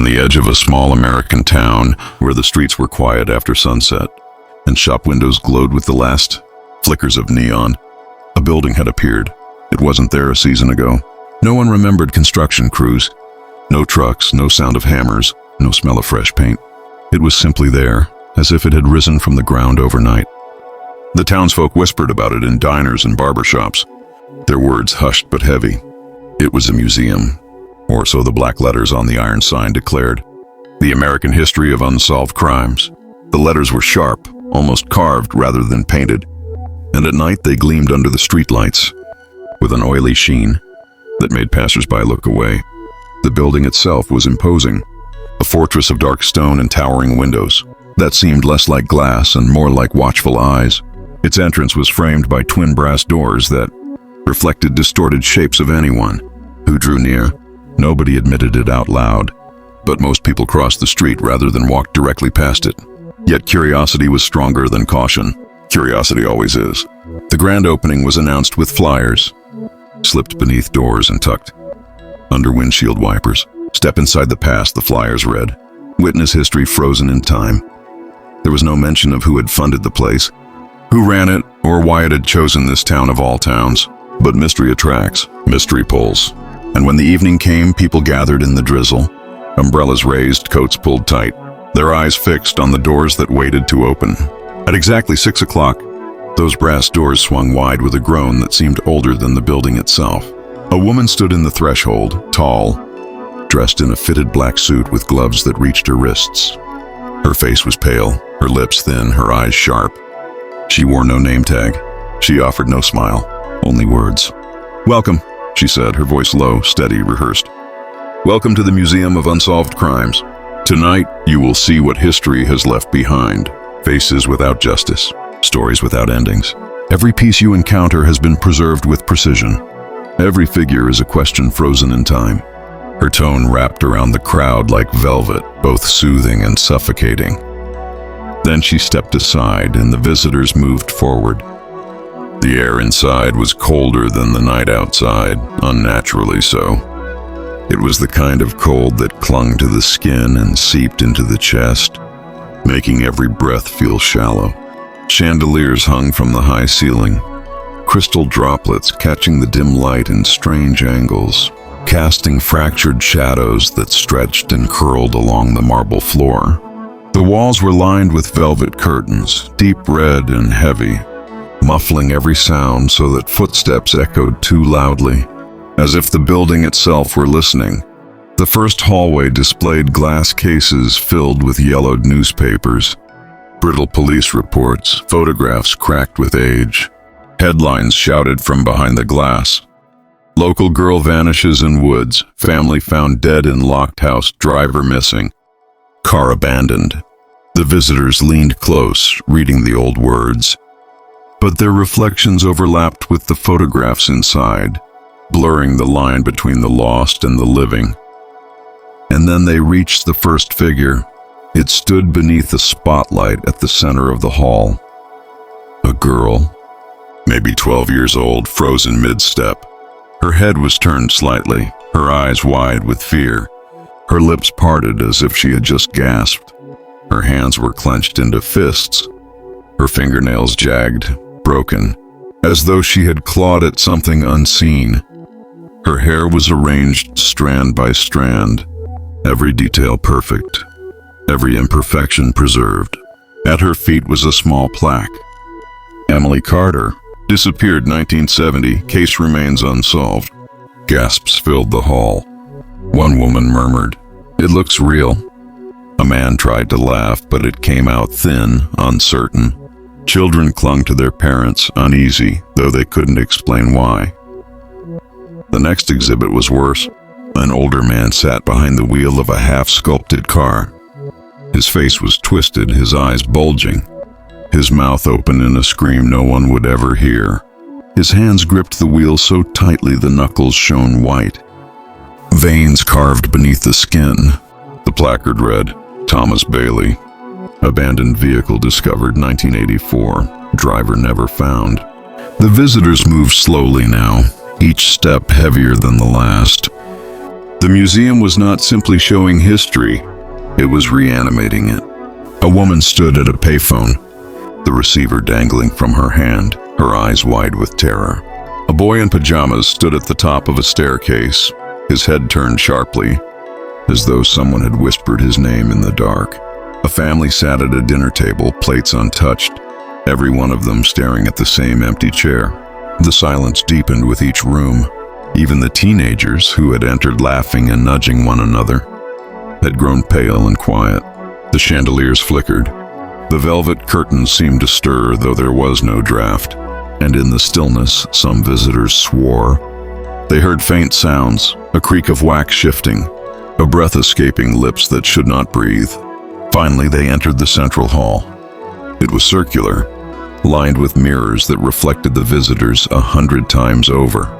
on the edge of a small American town where the streets were quiet after sunset, and shop windows glowed with the last flickers of neon. A building had appeared. It wasn't there a season ago. No one remembered construction crews. No trucks, no sound of hammers, no smell of fresh paint. It was simply there, as if it had risen from the ground overnight. The townsfolk whispered about it in diners and barber shops, their words hushed but heavy. It was a museum, or so the black letters on the iron sign declared. The American History of Unsolved Crimes. The letters were sharp, almost carved rather than painted, and at night they gleamed under the streetlights with an oily sheen that made passersby look away. The building itself was imposing, a fortress of dark stone and towering windows that seemed less like glass and more like watchful eyes. Its entrance was framed by twin brass doors that reflected distorted shapes of anyone who drew near. Nobody admitted it out loud, but most people crossed the street rather than walked directly past it. Yet curiosity was stronger than caution. Curiosity always is. The grand opening was announced with flyers, slipped beneath doors and tucked under windshield wipers. Step inside the past, the flyers read. Witness history frozen in time. There was no mention of who had funded the place, who ran it, or why it had chosen this town of all towns. But mystery attracts, mystery pulls. And when the evening came, people gathered in the drizzle, umbrellas raised, coats pulled tight, their eyes fixed on the doors that waited to open. At exactly 6 o'clock, those brass doors swung wide with a groan that seemed older than the building itself. A woman stood in the threshold, tall, dressed in a fitted black suit with gloves that reached her wrists. Her face was pale, her lips thin, her eyes sharp. She wore no name tag. She offered no smile, only words. Welcome, she said, her voice low, steady, rehearsed. Welcome to the Museum of Unsolved Crimes. Tonight, you will see what history has left behind. Faces without justice, stories without endings. Every piece you encounter has been preserved with precision. Every figure is a question frozen in time. Her tone wrapped around the crowd like velvet, both soothing and suffocating. Then she stepped aside and the visitors moved forward. The air inside was colder than the night outside, unnaturally so. It was the kind of cold that clung to the skin and seeped into the chest, making every breath feel shallow. Chandeliers hung from the high ceiling, crystal droplets catching the dim light in strange angles, casting fractured shadows that stretched and curled along the marble floor. The walls were lined with velvet curtains, deep red and heavy, muffling every sound so that footsteps echoed too loudly, as if the building itself were listening. The first hallway displayed glass cases filled with yellowed newspapers, brittle police reports, photographs cracked with age. Headlines shouted from behind the glass. Local girl vanishes in woods, family found dead in locked house, driver missing, car abandoned. The visitors leaned close, reading the old words, but their reflections overlapped with the photographs inside, blurring the line between the lost and the living. And then they reached the first figure. It stood beneath a spotlight at the center of the hall. A girl, maybe 12 years old, frozen mid-step. Her head was turned slightly, her eyes wide with fear, her lips parted as if she had just gasped. Her hands were clenched into fists, her fingernails jagged, broken, as though she had clawed at something unseen. Her hair was arranged strand by strand, every detail perfect, every imperfection preserved. At her feet was a small plaque. Emily Carter, disappeared 1970, case remains unsolved. Gasps filled the hall. One woman murmured, "It looks real." A man tried to laugh, but it came out thin, uncertain. Children clung to their parents, uneasy, though they couldn't explain why. The next exhibit was worse. An older man sat behind the wheel of a half-sculpted car. His face was twisted, his eyes bulging, his mouth open in a scream no one would ever hear. His hands gripped the wheel so tightly the knuckles shone white, veins carved beneath the skin. The placard read, Thomas Bailey, abandoned vehicle discovered 1984, driver never found. The visitors moved slowly now, each step heavier than the last. The museum was not simply showing history, it was reanimating it. A woman stood at a payphone, the receiver dangling from her hand, her eyes wide with terror. A boy in pajamas stood at the top of a staircase, his head turned sharply, as though someone had whispered his name in the dark. A family sat at a dinner table, plates untouched, every one of them staring at the same empty chair. The silence deepened with each room. Even the teenagers, who had entered laughing and nudging one another, had grown pale and quiet. The chandeliers flickered. The velvet curtains seemed to stir, though there was no draft. And in the stillness, some visitors swore. They heard faint sounds, a creak of wax shifting, a breath escaping lips that should not breathe. Finally, they entered the central hall. It was circular, lined with mirrors that reflected the visitors 100 times over.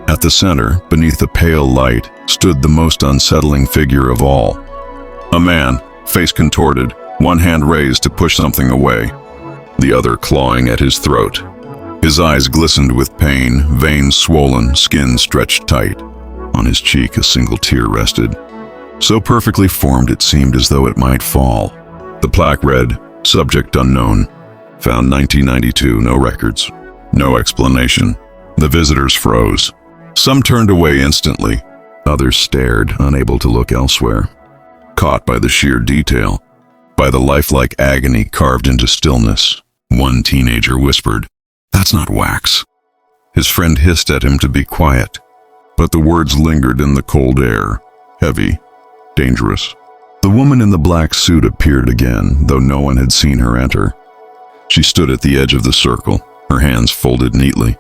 At the center, beneath the pale light, stood the most unsettling figure of all. A man, face contorted, one hand raised to push something away, the other clawing at his throat. His eyes glistened with pain, veins swollen, skin stretched tight. On his cheek, a single tear rested, so perfectly formed it seemed as though it might fall. The plaque read, "Subject unknown. Found 1992, no records. No explanation." The visitors froze. Some turned away instantly. Others stared, unable to look elsewhere, caught by the sheer detail, by the lifelike agony carved into stillness. One teenager whispered, "That's not wax." His friend hissed at him to be quiet, but the words lingered in the cold air, heavy, dangerous. The woman in the black suit appeared again, though no one had seen her enter. She stood at the edge of the circle, her hands folded neatly.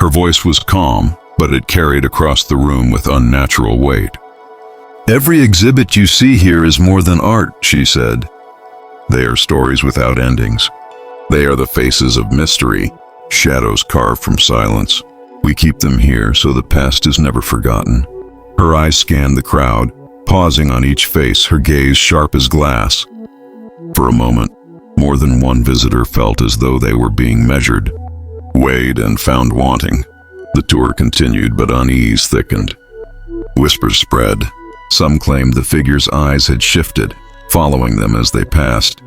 Her voice was calm, but it carried across the room with unnatural weight. "Every exhibit you see here is more than art," she said. "They are stories without endings. They are the faces of mystery, shadows carved from silence. We keep them here so the past is never forgotten." Her eyes scanned the crowd, pausing on each face, her gaze sharp as glass. For a moment, more than one visitor felt as though they were being measured, weighed and found wanting. The tour continued, but unease thickened. Whispers spread. Some claimed the figure's eyes had shifted, following them as they passed.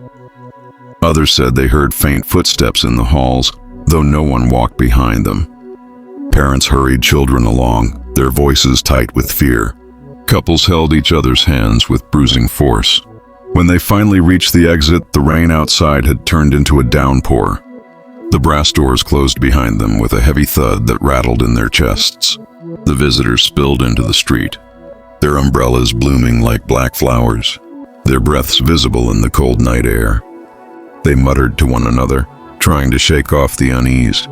Others said they heard faint footsteps in the halls, though no one walked behind them. Parents hurried children along, their voices tight with fear. Couples held each other's hands with bruising force. When they finally reached the exit, the rain outside had turned into a downpour. The brass doors closed behind them with a heavy thud that rattled in their chests. The visitors spilled into the street, their umbrellas blooming like black flowers, their breaths visible in the cold night air. They muttered to one another, trying to shake off the unease.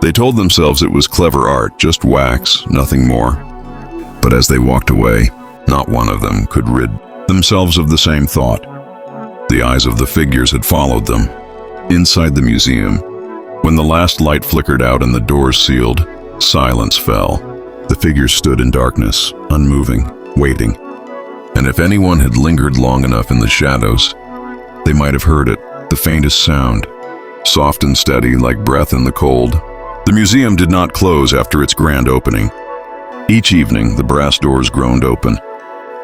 They told themselves it was clever art, just wax, nothing more. But as they walked away, not one of them could rid themselves of the same thought. The eyes of the figures had followed them. Inside the museum, when the last light flickered out and the doors sealed, silence fell. The figures stood in darkness, unmoving, waiting. And if anyone had lingered long enough in the shadows, they might have heard it, the faintest sound, soft and steady like breath in the cold. The museum did not close after its grand opening. Each evening, the brass doors groaned open,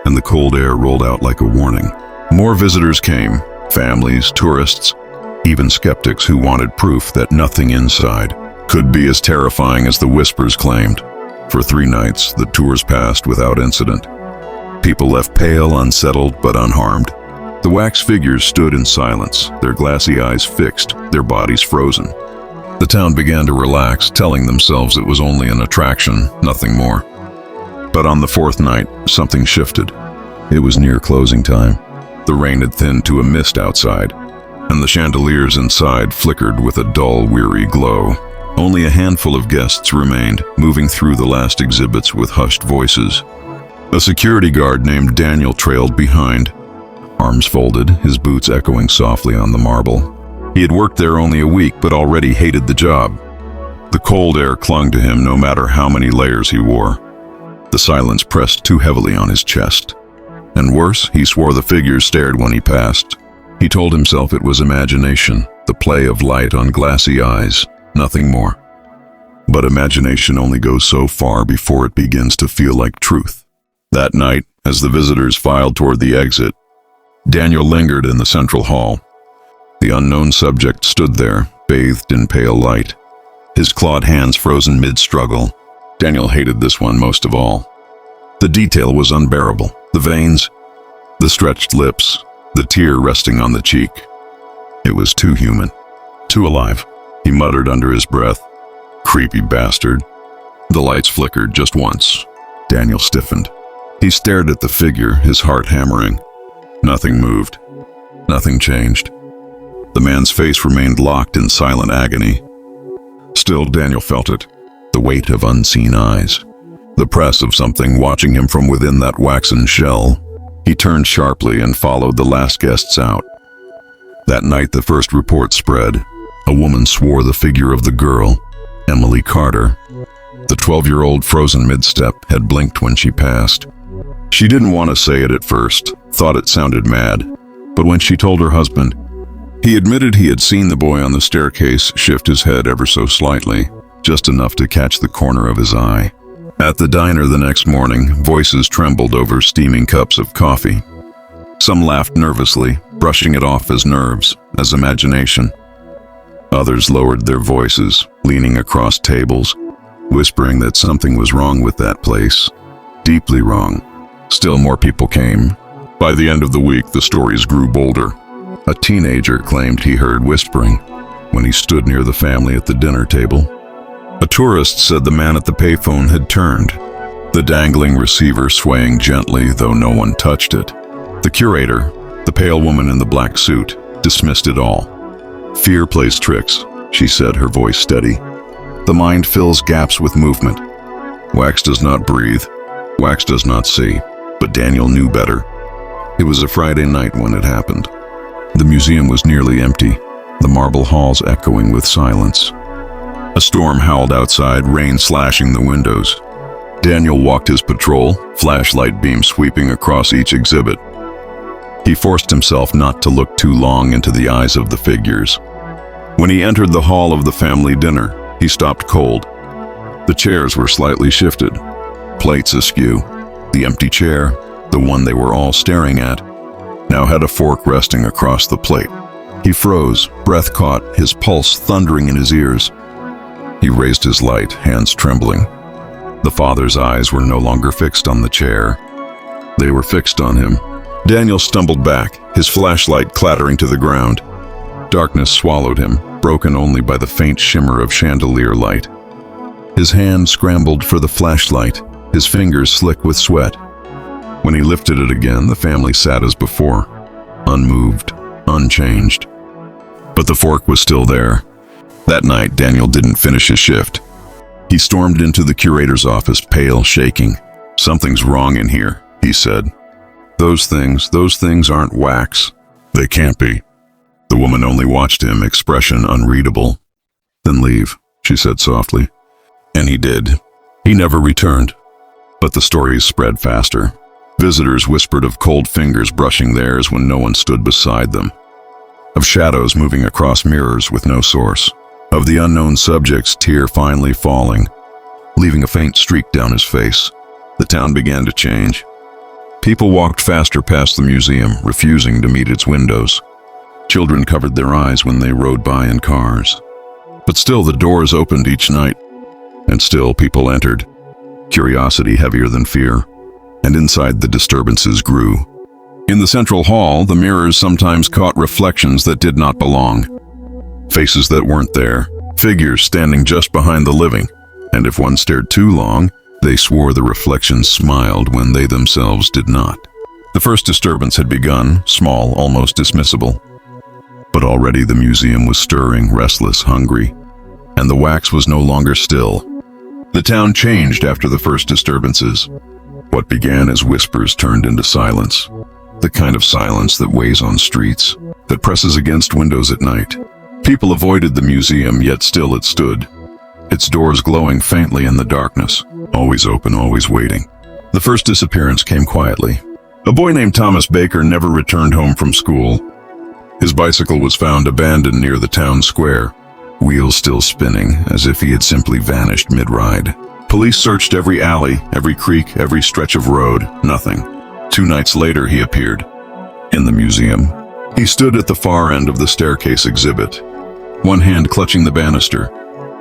and the cold air rolled out like a warning. More visitors came, families, tourists, even skeptics who wanted proof that nothing inside could be as terrifying as the whispers claimed. For 3 nights, the tours passed without incident. People left pale, unsettled, but unharmed. The wax figures stood in silence, their glassy eyes fixed, their bodies frozen. The town began to relax, telling themselves it was only an attraction, nothing more. But on the 4th night, something shifted. It was near closing time. The rain had thinned to a mist outside, and the chandeliers inside flickered with a dull, weary glow. Only a handful of guests remained, moving through the last exhibits with hushed voices. A security guard named Daniel trailed behind, arms folded, his boots echoing softly on the marble. He had worked there only a week, but already hated the job. The cold air clung to him no matter how many layers he wore. The silence pressed too heavily on his chest. And worse, he swore the figures stared when he passed. He told himself it was imagination, the play of light on glassy eyes, nothing more. But imagination only goes so far before it begins to feel like truth. That night, as the visitors filed toward the exit, Daniel lingered in the central hall. The unknown subject stood there, bathed in pale light, his clawed hands frozen mid-struggle. Daniel hated this one most of all. The detail was unbearable. The veins, the stretched lips, the tear resting on the cheek. It was too human, too alive. He muttered under his breath, "Creepy bastard." The lights flickered just once. Daniel stiffened. He stared at the figure, his heart hammering. Nothing moved. Nothing changed. The man's face remained locked in silent agony. Still, Daniel felt it. The weight of unseen eyes. The press of something watching him from within that waxen shell. He turned sharply and followed the last guests out. That night the first report spread. A woman swore the figure of the girl, Emily Carter. The 12-year-old, frozen mid-step, had blinked when she passed. She didn't want to say it at first, thought it sounded mad. But when she told her husband, he admitted he had seen the boy on the staircase shift his head ever so slightly, just enough to catch the corner of his eye. At the diner the next morning, voices trembled over steaming cups of coffee. Some laughed nervously, brushing it off as nerves, as imagination. Others lowered their voices, leaning across tables, whispering that something was wrong with that place. Deeply wrong. Still more people came. By the end of the week, the stories grew bolder. A teenager claimed he heard whispering when he stood near the family at the dinner table. A tourist said the man at the payphone had turned, the dangling receiver swaying gently, though no one touched it. The curator, the pale woman in the black suit, dismissed it all. "Fear plays tricks," she said, her voice steady. "The mind fills gaps with movement. Wax does not breathe. Wax does not see." But Daniel knew better. It was a Friday night when it happened. The museum was nearly empty, the marble halls echoing with silence. A storm howled outside, rain slashing the windows. Daniel walked his patrol, flashlight beams sweeping across each exhibit. He forced himself not to look too long into the eyes of the figures. When he entered the hall of the family dinner, he stopped cold. The chairs were slightly shifted, plates askew. The empty chair, the one they were all staring at, now had a fork resting across the plate. He froze, breath caught, his pulse thundering in his ears. He raised his light, hands trembling. The father's eyes were no longer fixed on the chair. They were fixed on him. Daniel stumbled back, his flashlight clattering to the ground. Darkness swallowed him, broken only by the faint shimmer of chandelier light. His hand scrambled for the flashlight, his fingers slick with sweat. When he lifted it again, the family sat as before, unmoved, unchanged. But the fork was still there. That night, Daniel didn't finish his shift. He stormed into the curator's office, pale, shaking. "Something's wrong in here," he said. Those things aren't wax. They can't be." The woman only watched him, expression unreadable. "Then leave," she said softly. And he did. He never returned. But the stories spread faster. Visitors whispered of cold fingers brushing theirs when no one stood beside them, of shadows moving across mirrors with no source, of the unknown subject's tear finally falling, leaving a faint streak down his face. The town began to change. People walked faster past the museum, refusing to meet its windows. Children covered their eyes when they rode by in cars. But still the doors opened each night, and still people entered, curiosity heavier than fear, and inside the disturbances grew. In the central hall, the mirrors sometimes caught reflections that did not belong. Faces that weren't there, figures standing just behind the living, and if one stared too long, they swore the reflections smiled when they themselves did not. The first disturbance had begun, small, almost dismissible. But already the museum was stirring, restless, hungry, and the wax was no longer still. The town changed after the first disturbances. What began as whispers turned into silence, the kind of silence that weighs on streets, that presses against windows at night. People avoided the museum, yet still it stood, its doors glowing faintly in the darkness, always open, always waiting. The first disappearance came quietly. A boy named Thomas Baker never returned home from school. His bicycle was found abandoned near the town square, wheels still spinning, as if he had simply vanished mid-ride. Police searched every alley, every creek, every stretch of road. Nothing. 2 nights later, he appeared. In the museum. He stood at the far end of the staircase exhibit, one hand clutching the banister,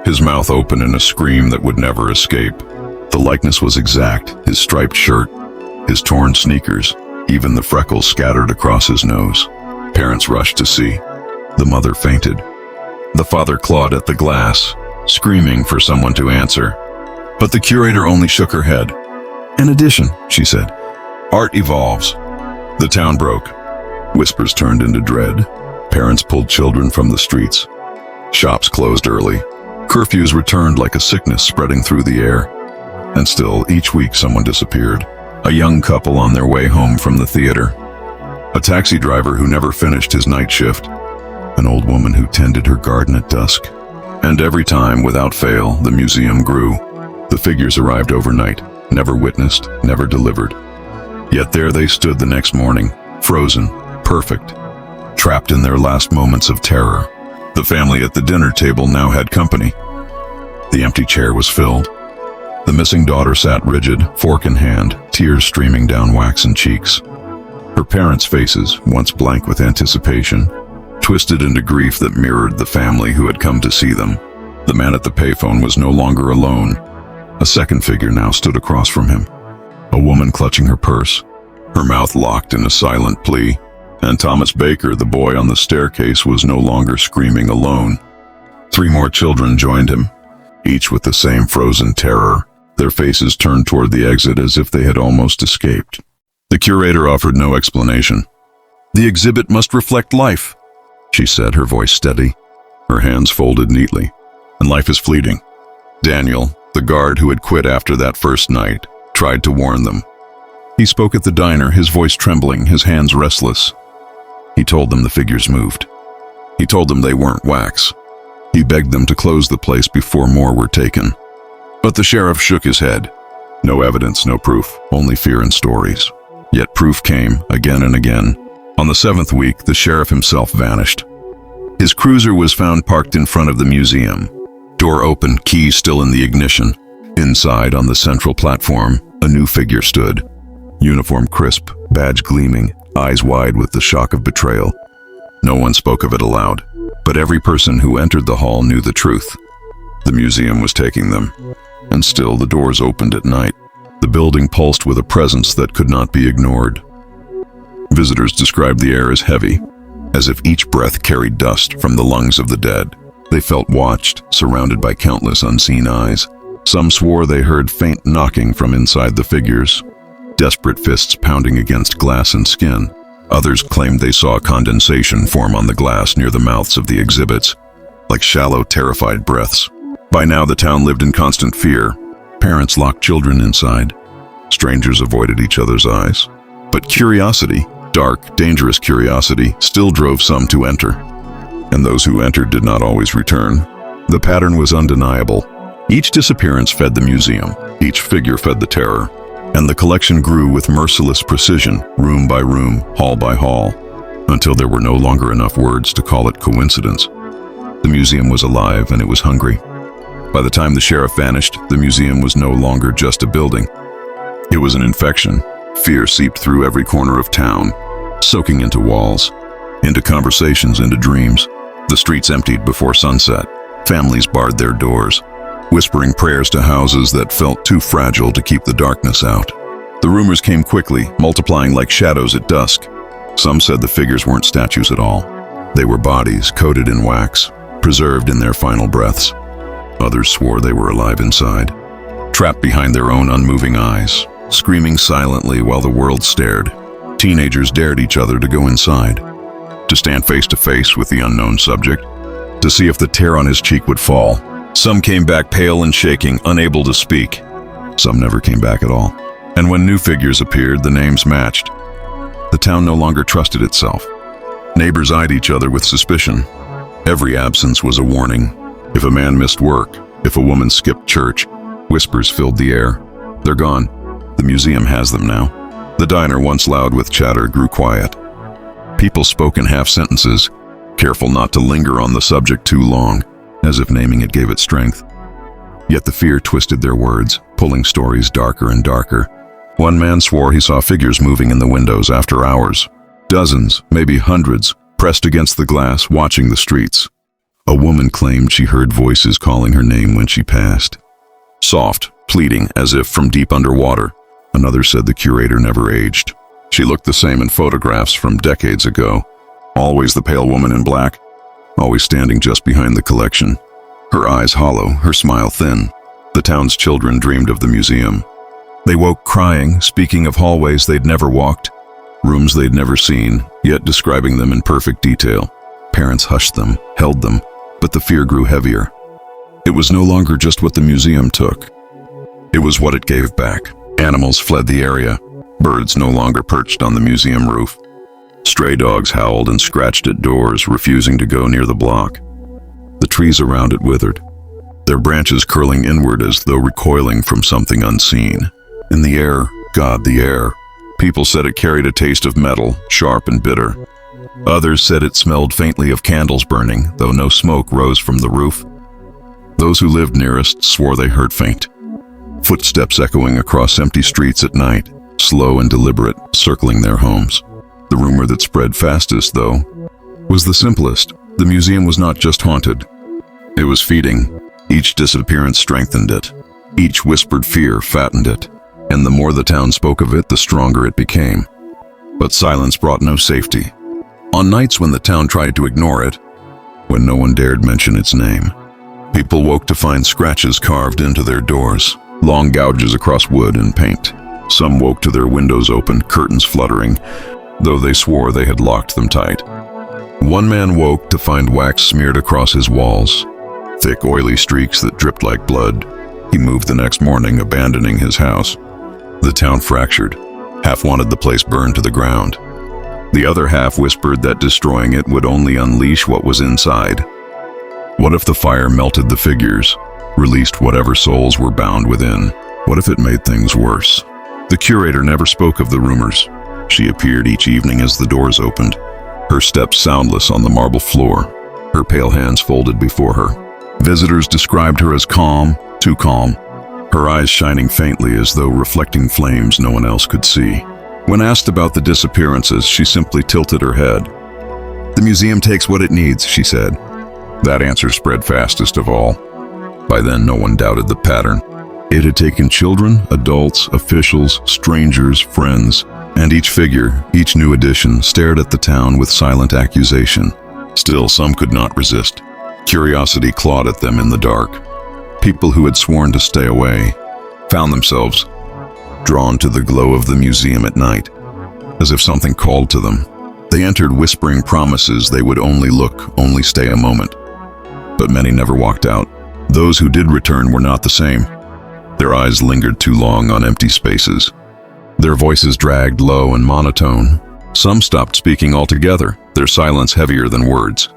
his mouth open in a scream that would never escape. The likeness was exact, his striped shirt, his torn sneakers, even the freckles scattered across his nose. Parents rushed to see. The mother fainted. The father clawed at the glass, screaming for someone to answer. But the curator only shook her head. "An addition," she said. "Art evolves." The town broke. Whispers turned into dread. Parents pulled children from the streets. Shops closed early. Curfews returned like a sickness spreading through the air. And still, each week someone disappeared. A young couple on their way home from the theater. A taxi driver who never finished his night shift. An old woman who tended her garden at dusk. And every time, without fail, the museum grew. The figures arrived overnight, never witnessed, never delivered. Yet there they stood the next morning, frozen, perfect, trapped in their last moments of terror. The family at the dinner table now had company. The empty chair was filled. The missing daughter sat rigid, fork in hand, tears streaming down waxen cheeks. Her parents' faces, once blank with anticipation, twisted into grief that mirrored the family who had come to see them. The man at the payphone was no longer alone. A second figure now stood across from him. A woman clutching her purse, her mouth locked in a silent plea. And Thomas Baker, the boy on the staircase, was no longer screaming alone. 3 more children joined him, each with the same frozen terror, their faces turned toward the exit as if they had almost escaped. The curator offered no explanation. "The exhibit must reflect life," she said, her voice steady, her hands folded neatly. "And life is fleeting." Daniel, the guard who had quit after that first night, tried to warn them. He spoke at the diner, his voice trembling, his hands restless. He told them the figures moved. He told them they weren't wax. He begged them to close the place before more were taken. But the sheriff shook his head. No evidence, no proof, only fear and stories. Yet proof came, again and again. On the 7th week, the sheriff himself vanished. His cruiser was found parked in front of the museum. Door open, key still in the ignition. Inside, on the central platform, a new figure stood. Uniform crisp, badge gleaming, eyes wide with the shock of betrayal. No one spoke of it aloud, but every person who entered the hall knew the truth. The museum was taking them, and still the doors opened at night. The building pulsed with a presence that could not be ignored. Visitors described the air as heavy, as if each breath carried dust from the lungs of the dead. They felt watched, surrounded by countless unseen eyes. Some swore they heard faint knocking from inside the figures, desperate fists pounding against glass and skin. Others claimed they saw condensation form on the glass near the mouths of the exhibits, like shallow, terrified breaths. By now the town lived in constant fear. Parents locked children inside. Strangers avoided each other's eyes. But curiosity, dark, dangerous curiosity, still drove some to enter. And those who entered did not always return. The pattern was undeniable. Each disappearance fed the museum. Each figure fed the terror. And the collection grew with merciless precision, room by room, hall by hall, until there were no longer enough words to call it coincidence. The museum was alive and it was hungry. By the time the sheriff vanished, the museum was no longer just a building. It was an infection. Fear seeped through every corner of town, soaking into walls, into conversations, into dreams. The streets emptied before sunset. Families barred their doors, whispering prayers to houses that felt too fragile to keep the darkness out. The rumors came quickly, multiplying like shadows at dusk. Some said the figures weren't statues at all. They were bodies coated in wax, preserved in their final breaths. Others swore they were alive inside, trapped behind their own unmoving eyes, screaming silently while the world stared. Teenagers dared each other to go inside, to stand face to face with the unknown subject, to see if the tear on his cheek would fall. Some came back pale and shaking, unable to speak. Some never came back at all. And when new figures appeared, the names matched. The town no longer trusted itself. Neighbors eyed each other with suspicion. Every absence was a warning. If a man missed work, if a woman skipped church, whispers filled the air. They're gone. The museum has them now. The diner, once loud with chatter, grew quiet. People spoke in half sentences, careful not to linger on the subject too long, as if naming it gave it strength. Yet the fear twisted their words, pulling stories darker and darker. One man swore he saw figures moving in the windows after hours. Dozens, maybe hundreds, pressed against the glass, watching the streets. A woman claimed she heard voices calling her name when she passed. Soft, pleading, as if from deep underwater. Another said the curator never aged. She looked the same in photographs from decades ago. Always the pale woman in black, always standing just behind the collection. Her eyes hollow, her smile thin. The town's children dreamed of the museum. They woke crying, speaking of hallways they'd never walked, rooms they'd never seen, yet describing them in perfect detail. Parents hushed them, held them, but the fear grew heavier. It was no longer just what the museum took. It was what it gave back. Animals fled the area. Birds no longer perched on the museum roof. Stray dogs howled and scratched at doors, refusing to go near the block. The trees around it withered, their branches curling inward as though recoiling from something unseen. In the air, God, the air. People said it carried a taste of metal, sharp and bitter. Others said it smelled faintly of candles burning, though no smoke rose from the roof. Those who lived nearest swore they heard faint footsteps echoing across empty streets at night, slow and deliberate, circling their homes. The rumor that spread fastest, though, was the simplest. The museum was not just haunted. It was feeding. Each disappearance strengthened it. Each whispered fear fattened it. And the more the town spoke of it, the stronger it became. But silence brought no safety. On nights when the town tried to ignore it, when no one dared mention its name, people woke to find scratches carved into their doors, long gouges across wood and paint. Some woke to their windows open, curtains fluttering, though they swore they had locked them tight. One man woke to find wax smeared across his walls, thick, oily streaks that dripped like blood. He moved the next morning, abandoning his house. The town fractured. Half wanted the place burned to the ground. The other half whispered that destroying it would only unleash what was inside. What if the fire melted the figures, released whatever souls were bound within? What if it made things worse? The curator never spoke of the rumors. She appeared each evening as the doors opened, her steps soundless on the marble floor, her pale hands folded before her. Visitors described her as calm, too calm, her eyes shining faintly as though reflecting flames no one else could see. When asked about the disappearances, she simply tilted her head. "The museum takes what it needs," she said. That answer spread fastest of all. By then, no one doubted the pattern. It had taken children, adults, officials, strangers, friends, and each figure, each new addition, stared at the town with silent accusation. Still, some could not resist. Curiosity clawed at them in the dark. People who had sworn to stay away found themselves drawn to the glow of the museum at night, as if something called to them. They entered whispering promises they would only look, only stay a moment. But many never walked out. Those who did return were not the same. Their eyes lingered too long on empty spaces. Their voices dragged low and monotone. Some stopped speaking altogether, their silence heavier than words.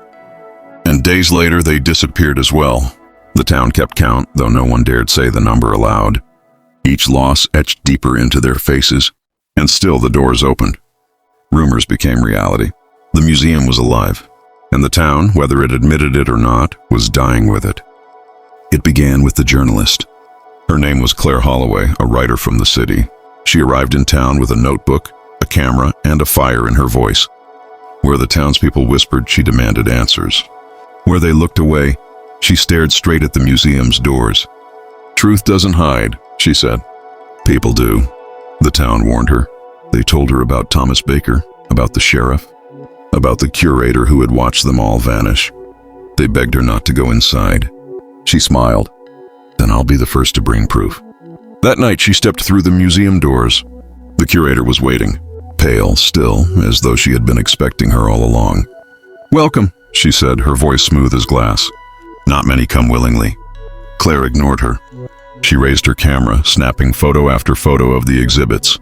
And days later they disappeared as well. The town kept count, though no one dared say the number aloud. Each loss etched deeper into their faces, and still the doors opened. Rumors became reality. The museum was alive, and the town, whether it admitted it or not, was dying with it. It began with the journalist. Her name was Claire Holloway, a writer from the city. She arrived in town with a notebook, a camera, and a fire in her voice. Where the townspeople whispered, she demanded answers. Where they looked away, she stared straight at the museum's doors. "Truth doesn't hide," she said. "People do," the town warned her. They told her about Thomas Baker, about the sheriff, about the curator who had watched them all vanish. They begged her not to go inside. She smiled. "Then I'll be the first to bring proof." That night she stepped through the museum doors. The curator was waiting, pale, still, as though she had been expecting her all along. "Welcome," she said, her voice smooth as glass. "Not many come willingly." Claire ignored her. She raised her camera, snapping photo after photo of the exhibits.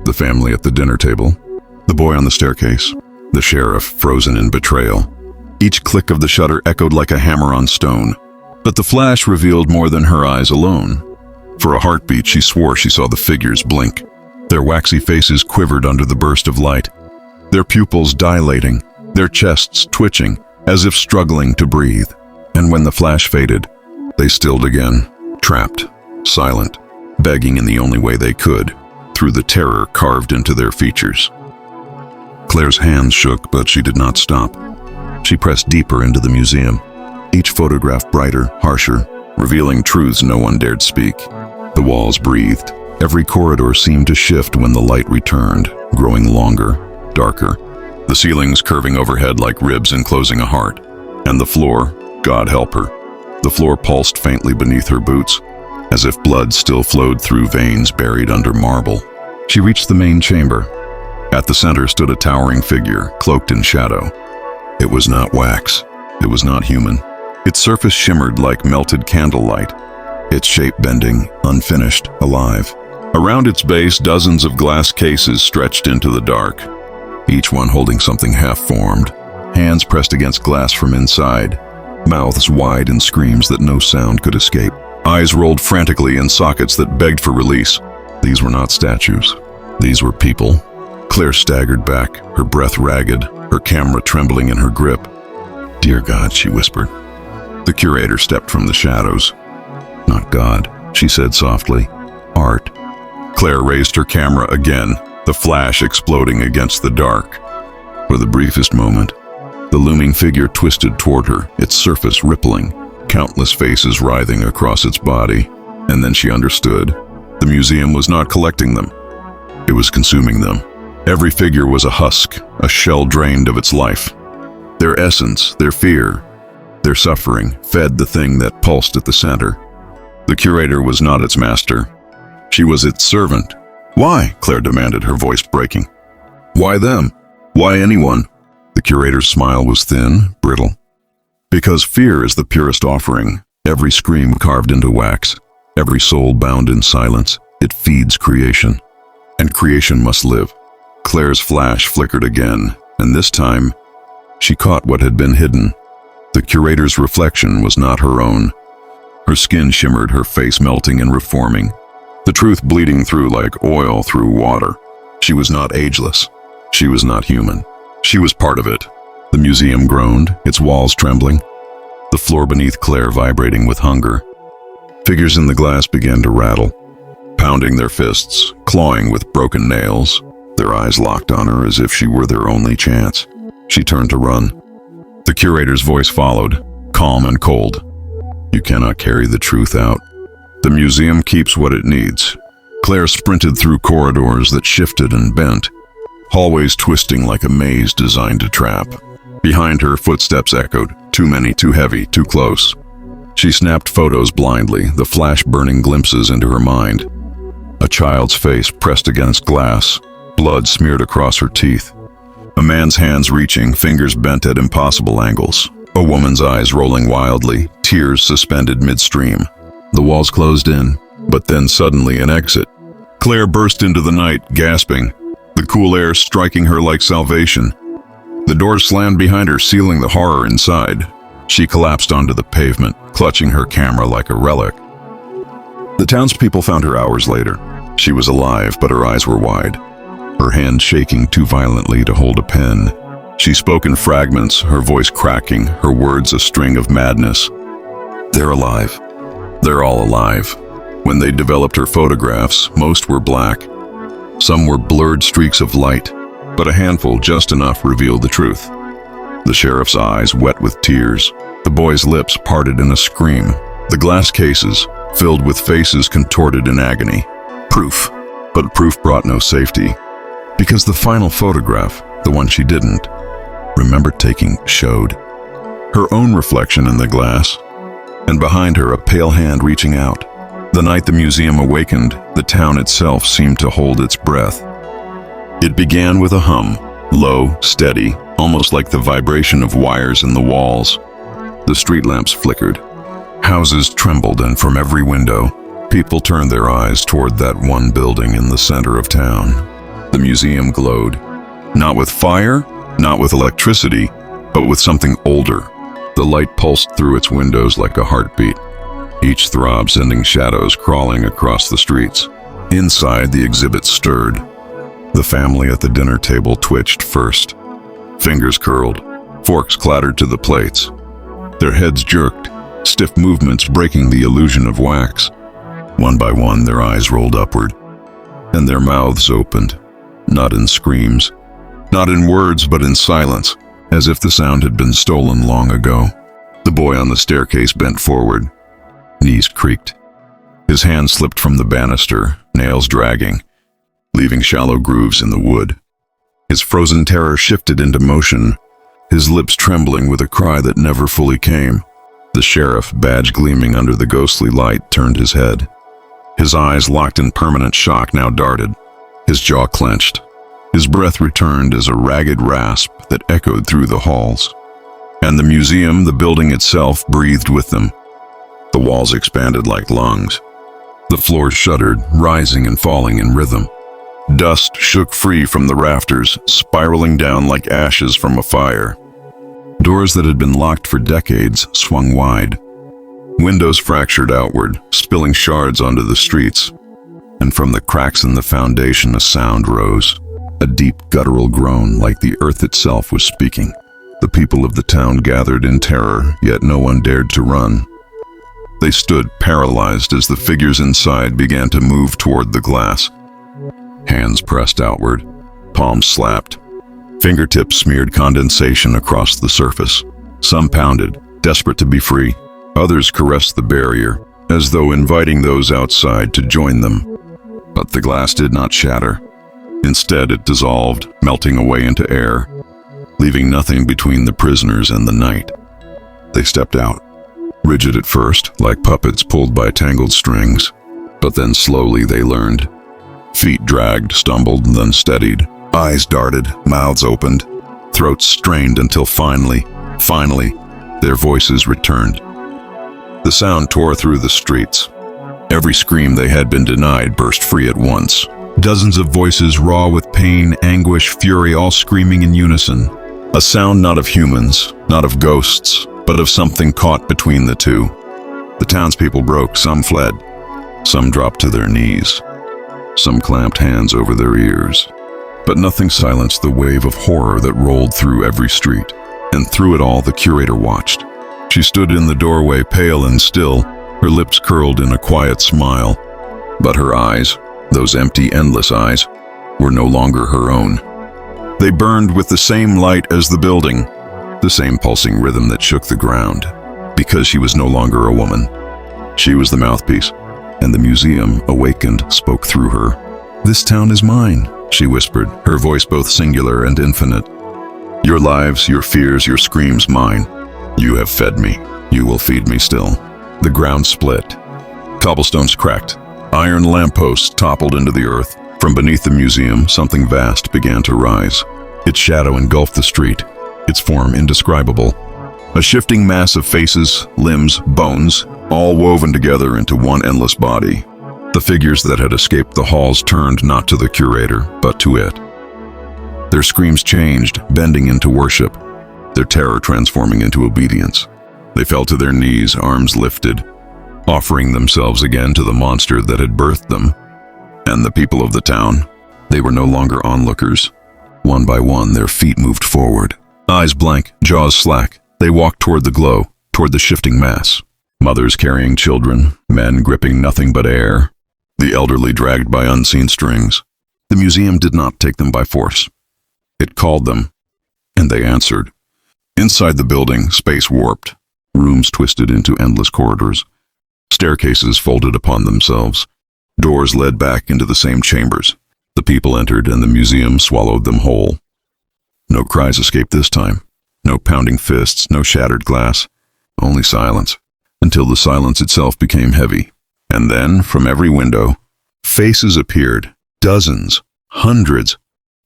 The family at the dinner table, the boy on the staircase, the sheriff frozen in betrayal. Each click of the shutter echoed like a hammer on stone. But the flash revealed more than her eyes alone. For a heartbeat, she swore she saw the figures blink. Their waxy faces quivered under the burst of light, their pupils dilating, their chests twitching, as if struggling to breathe. And when the flash faded, they stilled again, trapped, silent, begging in the only way they could, through the terror carved into their features. Claire's hands shook, but she did not stop. She pressed deeper into the museum, each photograph brighter, harsher, revealing truths no one dared speak. The walls breathed. Every corridor seemed to shift when the light returned, growing longer, darker. The ceilings curving overhead like ribs enclosing a heart. And the floor, God help her. The floor pulsed faintly beneath her boots, as if blood still flowed through veins buried under marble. She reached the main chamber. At the center stood a towering figure, cloaked in shadow. It was not wax. It was not human. Its surface shimmered like melted candlelight, its shape bending, unfinished, alive. Around its base, dozens of glass cases stretched into the dark, each one holding something half-formed, hands pressed against glass from inside, mouths wide in screams that no sound could escape. Eyes rolled frantically in sockets that begged for release. These were not statues. These were people. Claire staggered back, her breath ragged, her camera trembling in her grip. "Dear God," she whispered. The curator stepped from the shadows. "Not God," she said softly. "Art." Claire raised her camera again, the flash exploding against the dark. For the briefest moment, the looming figure twisted toward her, its surface rippling, countless faces writhing across its body. And then she understood. The museum was not collecting them. It was consuming them. Every figure was a husk, a shell drained of its life. Their essence, their fear, their suffering fed the thing that pulsed at the center. The curator was not its master. She was its servant. "Why?" Claire demanded, her voice breaking. "Why them? Why anyone?" The curator's smile was thin, brittle. "Because fear is the purest offering, every scream carved into wax, every soul bound in silence. It feeds creation. And creation must live." Claire's flash flickered again, and this time, she caught what had been hidden. The curator's reflection was not her own. Her skin shimmered, her face melting and reforming, the truth bleeding through like oil through water. She was not ageless. She was not human. She was part of it. The museum groaned, its walls trembling, the floor beneath Claire vibrating with hunger. Figures in the glass began to rattle, pounding their fists, clawing with broken nails, their eyes locked on her as if she were their only chance. She turned to run. The curator's voice followed, calm and cold. "You cannot carry the truth out. The museum keeps what it needs." Claire sprinted through corridors that shifted and bent, hallways twisting like a maze designed to trap. Behind her, footsteps echoed, too many, too heavy, too close. She snapped photos blindly, the flash burning glimpses into her mind. A child's face pressed against glass, blood smeared across her teeth. A man's hands reaching, fingers bent at impossible angles. A woman's eyes rolling wildly, tears suspended midstream. The walls closed in, but then suddenly an exit. Claire burst into the night, gasping, the cool air striking her like salvation. The door slammed behind her, sealing the horror inside. She collapsed onto the pavement, clutching her camera like a relic. The townspeople found her hours later. She was alive, but her eyes were wide, her hand shaking too violently to hold a pen. She spoke in fragments, her voice cracking, her words a string of madness. "They're alive. They're all alive." When they developed her photographs, most were black. Some were blurred streaks of light, but a handful, just enough, revealed the truth. The sheriff's eyes wet with tears, the boy's lips parted in a scream, the glass cases filled with faces contorted in agony. Proof. But proof brought no safety, because the final photograph, the one she didn't remember taking, showed her own reflection in the glass, and behind her a pale hand reaching out. The night the museum awakened, the town itself seemed to hold its breath. It began with a hum, low, steady, almost like the vibration of wires in the walls. The street lamps flickered. Houses trembled, and from every window, people turned their eyes toward that one building in the center of town. The museum glowed, not with fire, not with electricity, but with something older. The light pulsed through its windows like a heartbeat, each throb sending shadows crawling across the streets. Inside, the exhibit stirred. The family at the dinner table twitched first. Fingers curled, forks clattered to the plates. Their heads jerked, stiff movements breaking the illusion of wax. One by one, their eyes rolled upward, and their mouths opened, not in screams, not in words, but in silence, as if the sound had been stolen long ago. The boy on the staircase bent forward. Knees creaked. His hand slipped from the banister, nails dragging, leaving shallow grooves in the wood. His frozen terror shifted into motion, his lips trembling with a cry that never fully came. The sheriff, badge gleaming under the ghostly light, turned his head. His eyes, locked in permanent shock, now darted. His jaw clenched. His breath returned as a ragged rasp that echoed through the halls. And the museum, the building itself, breathed with them. The walls expanded like lungs. The floor shuddered, rising and falling in rhythm. Dust shook free from the rafters, spiraling down like ashes from a fire. Doors that had been locked for decades swung wide. Windows fractured outward, spilling shards onto the streets. And from the cracks in the foundation, a sound rose. A deep, guttural groan, like the earth itself was speaking. The people of the town gathered in terror, yet no one dared to run. They stood paralyzed as the figures inside began to move toward the glass. Hands pressed outward, palms slapped. Fingertips smeared condensation across the surface. Some pounded, desperate to be free. Others caressed the barrier, as though inviting those outside to join them. But the glass did not shatter. Instead, it dissolved, melting away into air, leaving nothing between the prisoners and the night. They stepped out, rigid at first, like puppets pulled by tangled strings. But then slowly they learned. Feet dragged, stumbled, then steadied. Eyes darted, mouths opened, throats strained until finally, their voices returned. The sound tore through the streets. Every scream they had been denied burst free at once. Dozens of voices raw with pain, anguish, fury, all screaming in unison. A sound not of humans, not of ghosts, but of something caught between the two. The townspeople broke, some fled, some dropped to their knees. Some clamped hands over their ears. But nothing silenced the wave of horror that rolled through every street. And through it all, the curator watched. She stood in the doorway, pale and still, her lips curled in a quiet smile. But her eyes, those empty, endless eyes, were no longer her own. They burned with the same light as the building, the same pulsing rhythm that shook the ground. Because she was no longer a woman. She was the mouthpiece. And the museum, awakened, spoke through her. "This town is mine," she whispered, her voice both singular and infinite. "Your lives, your fears, your screams, mine. You have fed me. You will feed me still." The ground split. Cobblestones cracked. Iron lampposts toppled into the earth. From beneath the museum, something vast began to rise. Its shadow engulfed the street, its form indescribable. A shifting mass of faces, limbs, bones, all woven together into one endless body. The figures that had escaped the halls turned not to the curator, but to it. Their screams changed, bending into worship, their terror transforming into obedience. They fell to their knees, arms lifted, offering themselves again to the monster that had birthed them. And the people of the town, they were no longer onlookers. One by one, their feet moved forward. Eyes blank, jaws slack, they walked toward the glow, toward the shifting mass. Mothers carrying children, men gripping nothing but air, the elderly dragged by unseen strings. The museum did not take them by force. It called them, and they answered. Inside the building, space warped, rooms twisted into endless corridors, staircases folded upon themselves, doors led back into the same chambers. The people entered, and the museum swallowed them whole. No cries escaped this time, no pounding fists, no shattered glass, only silence. Until the silence itself became heavy. And then, from every window, faces appeared, dozens, hundreds,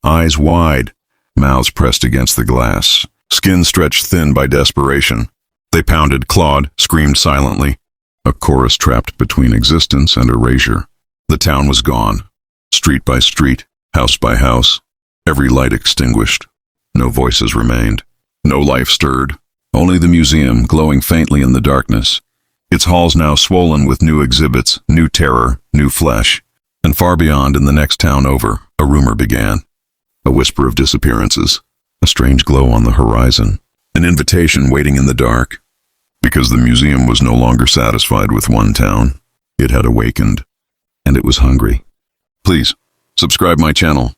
eyes wide, mouths pressed against the glass, skin stretched thin by desperation. They pounded, clawed, screamed silently, a chorus trapped between existence and erasure. The town was gone, street by street, house by house, every light extinguished. No voices remained, no life stirred, only the museum glowing faintly in the darkness. Its halls now swollen with new exhibits, new terror, new flesh. And far beyond, in the next town over, a rumor began. A whisper of disappearances, a strange glow on the horizon, an invitation waiting in the dark. Because the museum was no longer satisfied with one town. It had awakened, and it was hungry. Please, subscribe my channel.